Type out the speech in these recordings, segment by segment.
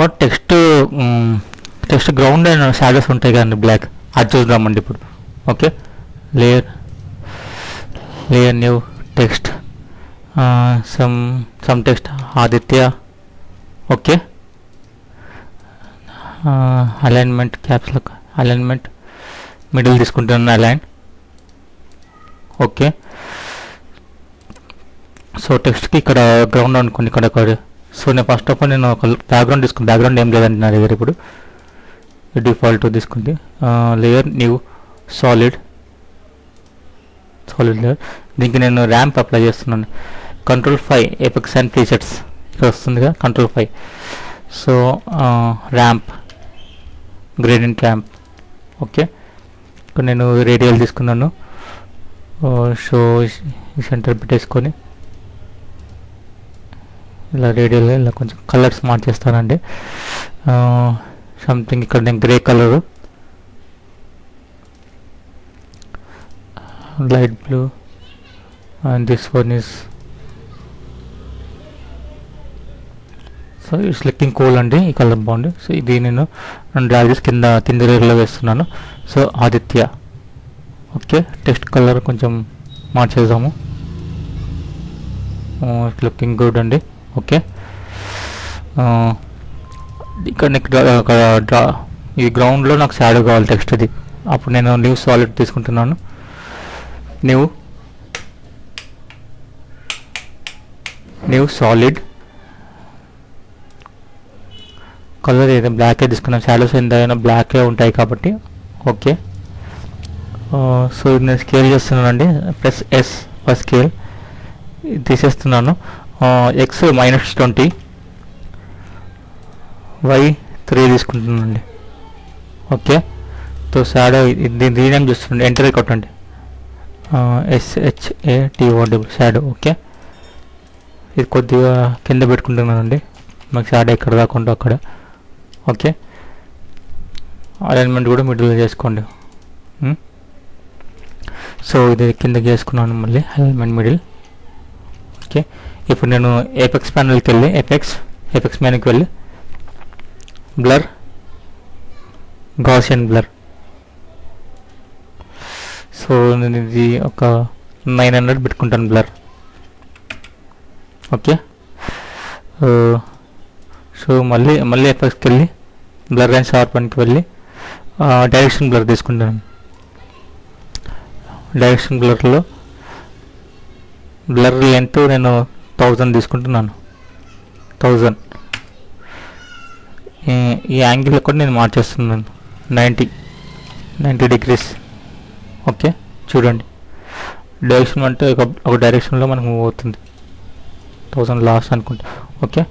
మనమేమో text ground and shadows ఉంటాయి కదండి బ్లాక్, అది చూద్దామండి ఇప్పుడు. Okay, layer new text, some text Aditya. Okay, alignment caps lock, alignment middle తీసుకుంటున్నాను అలైన్. ఓకే, సో టెక్స్ట్కి ఇక్కడ గ్రౌండ్ అనుకోండి ఇక్కడ. సో నేను ఫస్ట్ ఆఫ్ ఆల్ నేను ఒక బ్యాక్గ్రౌండ్ తీసుకుని, బ్యాక్గ్రౌండ్ ఏం లేదండి నా దగ్గర ఇప్పుడు, డిఫాల్ట్ తీసుకుంది. లేయర్ న్యూ సాలిడ్ లేయర్, దీనికి నేను ర్యాంప్ అప్లై చేస్తున్నాను. Ctrl+5 ఎపెక్స్ అండ్ ప్రీసెట్స్ ఇక్కడ వస్తుంది కదా, Ctrl+5. So ramp, gradient ramp. Okay, ఇక్కడ నేను రేడియల్ తీసుకున్నాను. సో సెంటర్ పెట్టేసుకొని ఇలా రేడియల్ ఇలా కొంచెం కలర్స్ మార్చేస్తానండి. సంథింగ్ ఇక్కడ నేను grey colour, light blue, and this one is, so it's looking cool అండి, ఈ కలర్ బాగుంది. సో ఇది నేను డ్రాగ్ చేసి కింద రేర్లో వేస్తున్నాను. So Aditya. Okay, text colour కొంచెం మార్చేద్దాము. లుకింగ్ గుడ్ అండి. ఓకే, ఇక్కడ ఈ గ్రౌండ్లో నాకు షాడో కావాలి టెక్స్ట్ ఇది. అప్పుడు నేను న్యూ సాలిడ్ తీసుకుంటున్నాను. న్యూ సాలిడ్ కలర్ ఏదైనా బ్లాకే తీసుకున్నాను, షాడోస్ ఏదైనా బ్లాకే ఉంటాయి కాబట్టి. ఓకే, సో నేను స్కేల్ చేస్తున్నానండి, +S ఫర్ స్కేల్ తీసేస్తున్నాను. X -20, Y 3 తీసుకుంటున్నానండి. ఓకే, సో షాడో దీని రీనేమ్ చేస్తున్నాను, ఎంటర్ కొట్టండి, SHADO షాడో. ఓకే, ఇది కొద్దిగా కింద పెట్టుకుంటున్నానండి, మాకు షాడో ఎక్కడ రాకుండా అక్కడ. ఓకే, అలైన్మెంట్ కూడా మిడిల్ చేసుకోండి. సో ఇది కిందకి చేసుకున్నాను మళ్ళీ అలైన్మెంట్ మిడిల్. ఓకే, ఇప్పుడు నేను ఎపెక్స్ ప్యానల్కి వెళ్ళి ఎపెక్స్ మెనూకి వెళ్ళి బ్లర్, గాసియన్ బ్లర్. సో నేను ఇది ఒక 900 పెట్టుకుంటాను బ్లర్. ఓకే, సో మళ్ళీ ఎఫెక్ట్స్కి వెళ్ళి బ్లర్ అండ్ షార్పన్కి వెళ్ళి డైరెక్షన్ బ్లర్ తీసుకుంటాను. డైరెక్షన్ బ్లర్లో బ్లర్ లెంత్ నేను 1000 తీసుకుంటున్నాను. 1000 ఈ యాంగిల్ కూడా నేను మార్చేస్తున్నాను, 90 degrees. ఓకే, చూడండి డైరెక్షన్ అంటే ఒక డైరెక్షన్లో మనకు మూవ్ అవుతుంది. 1000 లాస్ట్ అనుకుంటా. ఓకే,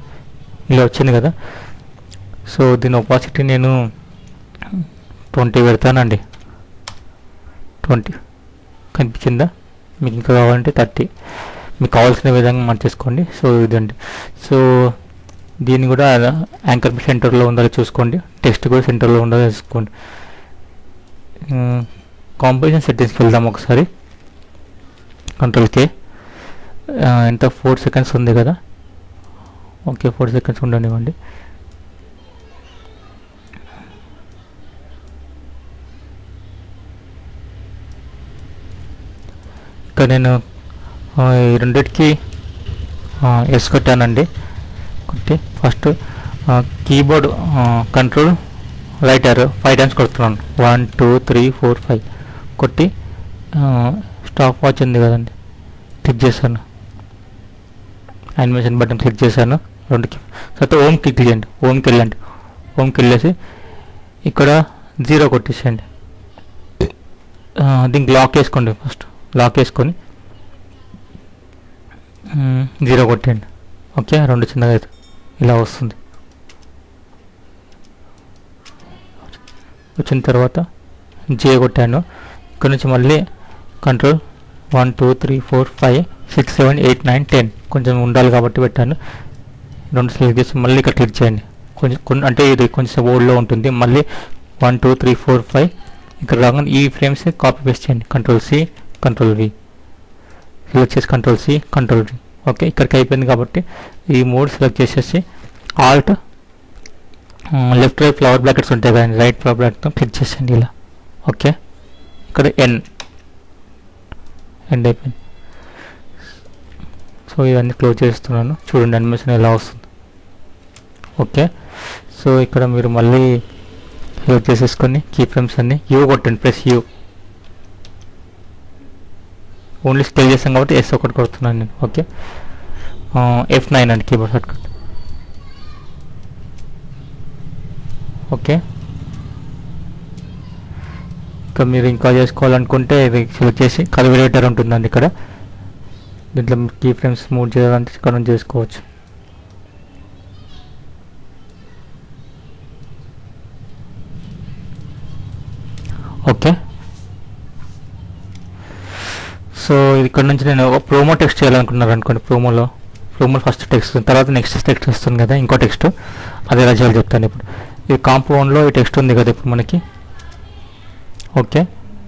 ఇలా వచ్చింది కదా. సో దీని ఒపాసిటీ నేను 20 పెడతానండి. 20 కనిపించిందా? మీకు ఇంకా కావాలంటే 30, మీకు కావాల్సిన విధంగా మార్చేసుకోండి. సో ఇదండి. సో దీన్ని కూడా యాంకర్ సెంటర్లో ఉండాలో చూసుకోండి, టెక్స్ట్ కూడా సెంటర్లో ఉండాలో చూసుకోండి. కాంపోజిషన్ సెట్టింగ్స్కి వెళ్దాం ఒకసారి. Ctrl+K. ఎంత 4 seconds ఉంది కదా. ఓకే, 4 seconds ఉండనివ్వండి. ఇక్కడ నేను ఈ రెండిటికి ఎస్ కొట్టానండి. కొట్టి first keyboard control right arrow 5 times కొడుతున్నాను. 1 2 3 4 5 కొట్టి స్టాప్ వాచ్ ఉంది కదండి, క్లిక్ చేశాను. యానిమేషన్ బటన్ క్లిక్ చేశాను. రెండుకి తర్వాత ఓమ్కి క్లిక్ చేయండి. ఓమ్కి వెళ్ళేసి ఇక్కడ 0 కొట్టేసేయండి. దీనికి లాక్ వేసుకోండి. ఫస్ట్ లాక్ వేసుకొని 0 కొట్టేయండి. ఓకే, రెండు చిన్నగా అయితే ఇలా వస్తుంది. వచ్చిన తర్వాత జే కొట్టాను. ఇక్కడ నుంచి మళ్ళీ కంట్రోల్ 1 2 3 4 5 6 7 8 9 10 కొంచెం ఉండాలి కాబట్టి పెట్టాను. రెండు సెలెక్ట్ చేసి మళ్ళీ ఇక్కడ క్లిక్ చేయండి. కొంచెం అంటే ఇది కొంచెం ఓల్డ్లో ఉంటుంది. మళ్ళీ 1 2 3 4 5 ఇక్కడ రాగానే ఈ ఫ్రేమ్స్ కాపీ పేస్ట్ చేయండి. Ctrl+C Ctrl+V సెలెక్ట్ చేసి Ctrl+C Ctrl+V. ఓకే, ఇక్కడికి అయిపోయింది కాబట్టి ఈ 3 సెలెక్ట్ చేసేసి Alt left right flower brackets ఉంటాయి కదండి, రైట్ ఫ్లవర్ బ్రాకెట్తో క్లిక్ చేసేయండి ఇలా. ఓకే, ఇక్కడ ఎండ్ అయిపోయింది. సో ఇవన్నీ క్లోజ్ చేస్తున్నాను, చూడండి అనిమేషన్ ఎలా వస్తుంది. ఓకే, సో ఇక్కడ మీరు మళ్ళీ క్లోజ్ చేసేసుకొని కీ ఫ్రేమ్స్ అన్ని యూ కొట్టండి, ప్రెస్ యూ. ఓన్లీ స్కేల్ చేస్తాం కాబట్టి ఎస్ ఒకటి కొడుతున్నాను నేను. ఓకే, F9 అండి కీబోర్డ్ షార్ట్కట్. ఓకే, ఇంకా మీరు ఇంకా చేసుకోవాలనుకుంటే ఇది సెలెక్ట్ చేసి కల్కులేటర్ ఉంటుందండి ఇక్కడ, దీంట్లో కీ ఫ్రేమ్స్ మూవ్ చేయాలంటే ఇక్కడ నుంచి చేసుకోవచ్చు. ఓకే, సో ఇక్కడ నుంచి నేను ఒక ప్రోమో టెక్స్ట్ చేయాలనుకున్నాను అనుకోండి. ప్రోమో ఫస్ట్ టెక్స్ట్, తర్వాత నెక్స్ట్ టెక్స్ట్ వస్తుంది కదా ఇంకో టెక్స్ట్, అది ఎలా చేయాలో చెప్తాను ఇప్పుడు. ఇది కాంపౌండ్లో ఈ టెక్స్ట్ ఉంది కదా ఇప్పుడు మనకి. ఓకే,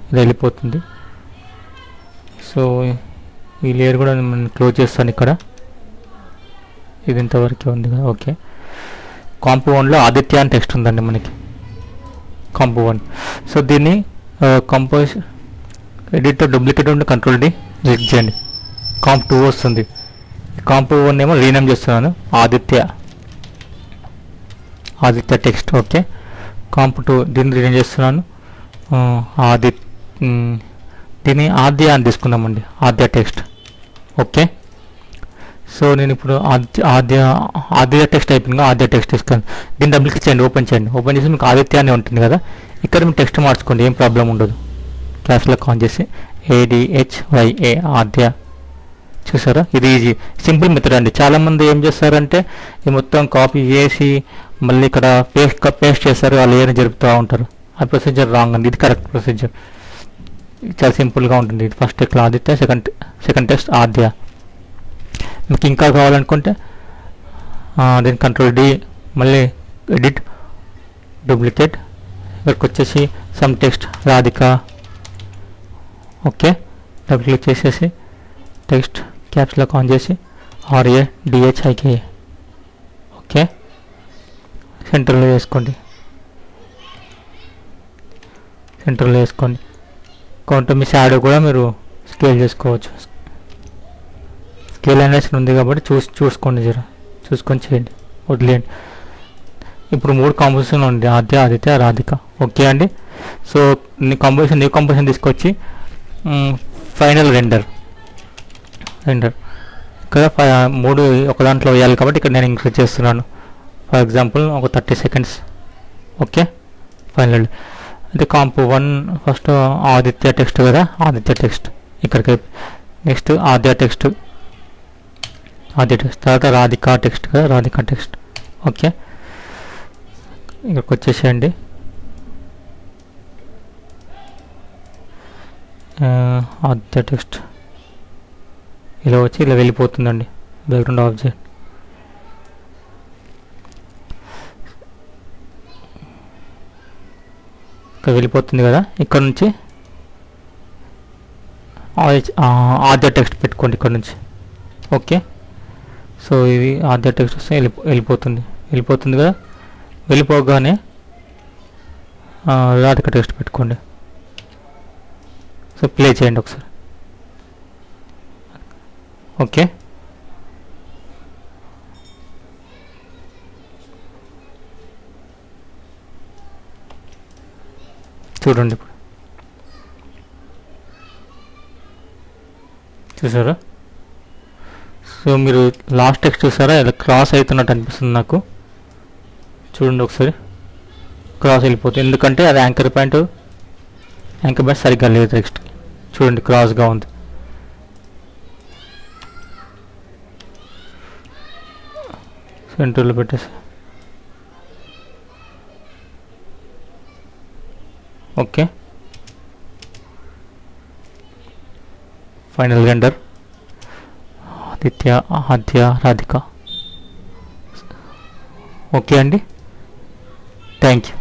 ఇది వెళ్ళిపోతుంది. సో ఈ లేయర్ కూడా నేను క్లోజ్ చేస్తాను ఇక్కడ, ఇది ఇంతవరకే ఉంది కదా. ఓకే, కాంపౌండ్లో ఆదిత్య అని టెక్స్ట్ ఉందండి మనకి, కాంపౌండ్. సో దీన్ని కంపోజ్ ఎడిటర్ డూప్లికేట్ ఉండి కంట్రోల్ డి క్లిక్ చేయండి, కాంప్ 2 వస్తుంది. కాంప్ 1 ఏమో రీనేమ్ చేస్తున్నాను ఆదిత్య టెక్స్ట్. ఓకే, కాంప్ 2 దీన్ని రీనేమ్ చేస్తున్నాను దీన్ని ఆద్య అని తీసుకుందామండి, ఆద్య టెక్స్ట్. ఓకే, సో నేను ఇప్పుడు ఆద్య టెక్స్ట్ అయిపోయింది, ఆద్య టెక్స్ట్ తీసుకున్నాను. దీన్ని డబుల్ క్లిక్ చేయండి, ఓపెన్ చేయండి. ఓపెన్ చేసి మీకు ఆదిత్య అని ఉంటుంది కదా, ఇక్కడ మీరు టెక్స్ట్ మార్చుకోండి, ఏం ప్రాబ్లం ఉండదు. క్యాప్స్లో ఆన్ చేసి ADHYA ఆద్య. చూసారా, ఇది ఈజీ సింపుల్ మెథడ్ అండి. చాలామంది ఏం చేస్తారంటే ఈ మొత్తం కాపీ చేసి మళ్ళీ ఇక్కడ పేస్ట్ చేస్తారు, వాళ్ళు ఏమైనా జరుపుతూ ఉంటారు. ఆ ప్రొసీజర్ రాంగ్ అండి, ఇది కరెక్ట్ ప్రొసీజర్. చాలా సింపుల్గా ఉంటుంది. ఇది first text Aditya, second text Aadya. మీకు ఇంకా కావాలనుకుంటే దీని కంట్రోల్ డి, మళ్ళీ ఎడిట్ డూప్లికేట్, ఇక్కడికి వచ్చేసి some text Radhika. Okay, double click చేసేసి టెక్స్ట్ క్యాప్స్లో ఆన్ చేసి RADHIK. ఓకే, సెంటర్లో వేసుకోండి, కౌంటర్ మీ షాడో కూడా మీరు స్కేల్ చేసుకోవచ్చు. స్కేల్ అనేసి ఉంది కాబట్టి చూసుకోండి, చూసుకొని చేయండి, వదిలేయండి. ఇప్పుడు 3 కాంపోజిషన్ ఉంది, ఆదిత్య రాధిక. ఓకే అండి, సో న్యూ కాంపోజిషన్ తీసుకొచ్చి ఫైనల్ రెండర్ ఇక్కడ 3 ఒక దాంట్లో వేయాలి కాబట్టి ఇక్కడ నేను ఇంక్రీజ్ చేస్తున్నాను. ఫర్ ఎగ్జాంపుల్ ఒక 30 సెకండ్స్. ఓకే, ఫైనల్ అంటే కాంప్ 1 ఫస్ట్ ఆదిత్య టెక్స్ట్ కదా, ఆదిత్య టెక్స్ట్ ఇక్కడికి. నెక్స్ట్ ఆద్య టెక్స్ట్ తర్వాత రాధిక టెక్స్ట్ కదా, రాధిక టెక్స్ట్. ఓకే, ఇక్కడికి వచ్చేసేయండి. ఆద్య టెక్స్ట్ ఇలా వచ్చి ఇలా వెళ్ళిపోతుందండి, బ్యాక్గ్రౌండ్ ఆఫ్ చేయండి. ఇక్కడ వెళ్ళిపోతుంది కదా, ఇక్కడ నుంచి ఆద్య టెక్స్ట్ పెట్టుకోండి ఇక్కడ నుంచి. ఓకే, సో ఇది ఆద్య టెక్స్ట్ వస్తే వెళ్ళిపోతుంది కదా. వెళ్ళిపోగానే రాధిక టెక్స్ట్ పెట్టుకోండి. సో ప్లే చేయండి ఒకసారి. ఓకే, చూడండి ఇప్పుడు చూసారా. సో మీరు లాస్ట్ టెక్స్ట్ చూసారా, ఇలా క్రాస్ అవుతున్నట్టు అనిపిస్తుంది నాకు. చూడండి ఒకసారి, క్రాస్ వెళ్ళిపోతుంది, ఎందుకంటే అది యాంకర్ పాయింట్ సరిగ్గా లేదు టెక్స్ట్. చూడండి క్రాస్గా ఉంది. సెంటర్లో పెట్టేసి ఓకే, ఫైనల్ రెండర్ ఆద్య రాధిక. ఓకే అండి, థ్యాంక్ యూ.